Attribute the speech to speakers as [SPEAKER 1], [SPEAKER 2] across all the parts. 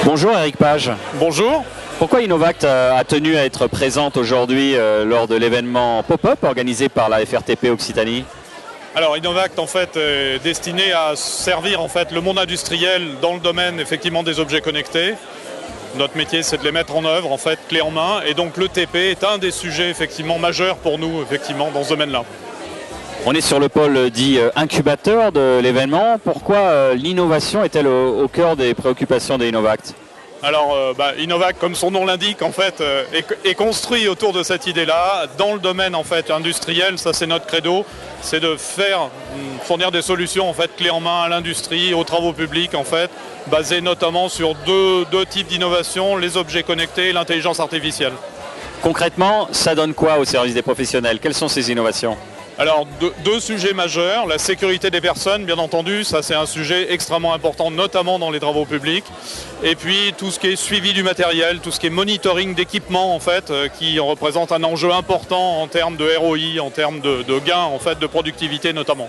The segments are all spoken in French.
[SPEAKER 1] Bonjour Eric Page.
[SPEAKER 2] Bonjour.
[SPEAKER 1] Pourquoi Innovact a tenu à être présente aujourd'hui lors de l'événement Pop-Up organisé par la FRTP Occitanie?
[SPEAKER 2] Alors Innovact en fait est destiné à servir en fait le monde industriel dans le domaine effectivement des objets connectés. Notre métier c'est de les mettre en œuvre en fait clé en main, et donc le TP est un des sujets effectivement majeurs pour nous effectivement dans ce domaine-là.
[SPEAKER 1] On est sur le pôle dit incubateur de l'événement. Pourquoi l'innovation est-elle au cœur des préoccupations d'Innovact?
[SPEAKER 2] Alors Innovact, comme son nom l'indique, en fait, est construit autour de cette idée-là. Dans le domaine en fait industriel, ça c'est notre credo, c'est de fournir des solutions en fait clés en main à l'industrie, aux travaux publics en fait, basées notamment sur deux types d'innovation, les objets connectés et l'intelligence artificielle.
[SPEAKER 1] Concrètement, ça donne quoi au service des professionnels? Quelles sont ces innovations?
[SPEAKER 2] Alors deux sujets majeurs, la sécurité des personnes bien entendu, ça c'est un sujet extrêmement important notamment dans les travaux publics, et puis tout ce qui est suivi du matériel, tout ce qui est monitoring d'équipement en fait, qui représente un enjeu important en termes de ROI, en termes de gains en fait, de productivité notamment.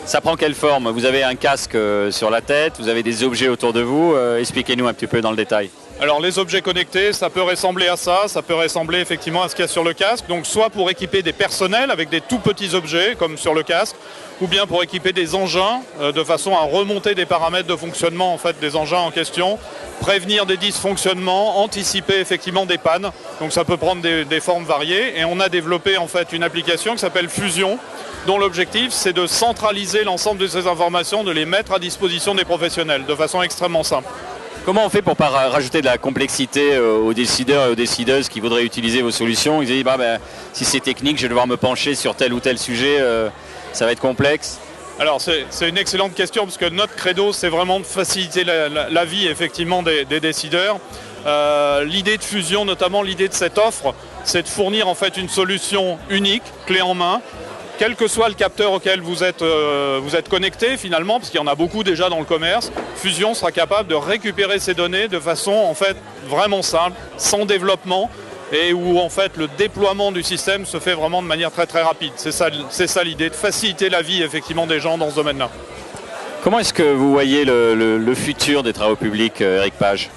[SPEAKER 1] Ça prend quelle forme? Vous avez un casque sur la tête, vous avez des objets autour de vous, expliquez-nous un petit peu dans le détail.
[SPEAKER 2] Alors les objets connectés, ça peut ressembler à ça peut ressembler effectivement à ce qu'il y a sur le casque, donc soit pour équiper des personnels avec des tout petits objets comme sur le casque, ou bien pour équiper des engins de façon à remonter des paramètres de fonctionnement en fait, des engins en question, prévenir des dysfonctionnements, anticiper effectivement des pannes, donc ça peut prendre des formes variées, et on a développé en fait une application qui s'appelle Fusion, dont l'objectif c'est de centraliser l'ensemble de ces informations, de les mettre à disposition des professionnels de façon extrêmement simple.
[SPEAKER 1] Comment on fait pour ne pas rajouter de la complexité aux décideurs et aux décideuses qui voudraient utiliser vos solutions? Ils disent si c'est technique, je vais devoir me pencher sur tel ou tel sujet, ça va être complexe.
[SPEAKER 2] Alors c'est une excellente question, parce que notre credo c'est vraiment de faciliter la vie effectivement des décideurs. L'idée de Fusion, notamment l'idée de cette offre, c'est de fournir en fait une solution unique, clé en main, quel que soit le capteur auquel vous êtes connecté finalement, parce qu'il y en a beaucoup déjà dans le commerce. Fusion sera capable de récupérer ces données de façon en fait vraiment simple, sans développement, et où en fait le déploiement du système se fait vraiment de manière très très rapide. C'est ça l'idée, de faciliter la vie effectivement des gens dans ce domaine-là.
[SPEAKER 1] Comment est-ce que vous voyez le futur des travaux publics, Eric Page?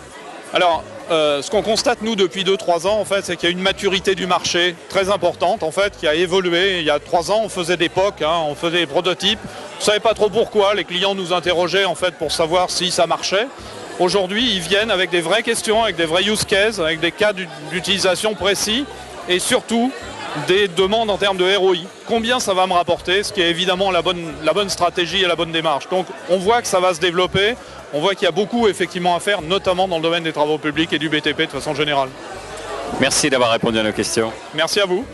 [SPEAKER 2] Alors, ce qu'on constate nous depuis 2-3 ans en fait, c'est qu'il y a une maturité du marché très importante en fait, qui a évolué. Il y a 3 ans, on faisait des POC, on faisait des prototypes. On ne savait pas trop pourquoi. Les clients nous interrogeaient en fait pour savoir si ça marchait. Aujourd'hui, ils viennent avec des vraies questions, avec des vrais use cases, avec des cas d'utilisation précis, et surtout des demandes en termes de ROI. Combien ça va me rapporter, ce qui est évidemment la bonne stratégie et la bonne démarche. Donc on voit que ça va se développer, on voit qu'il y a beaucoup effectivement à faire, notamment dans le domaine des travaux publics et du BTP de façon générale.
[SPEAKER 1] Merci d'avoir répondu à nos questions.
[SPEAKER 2] Merci à vous.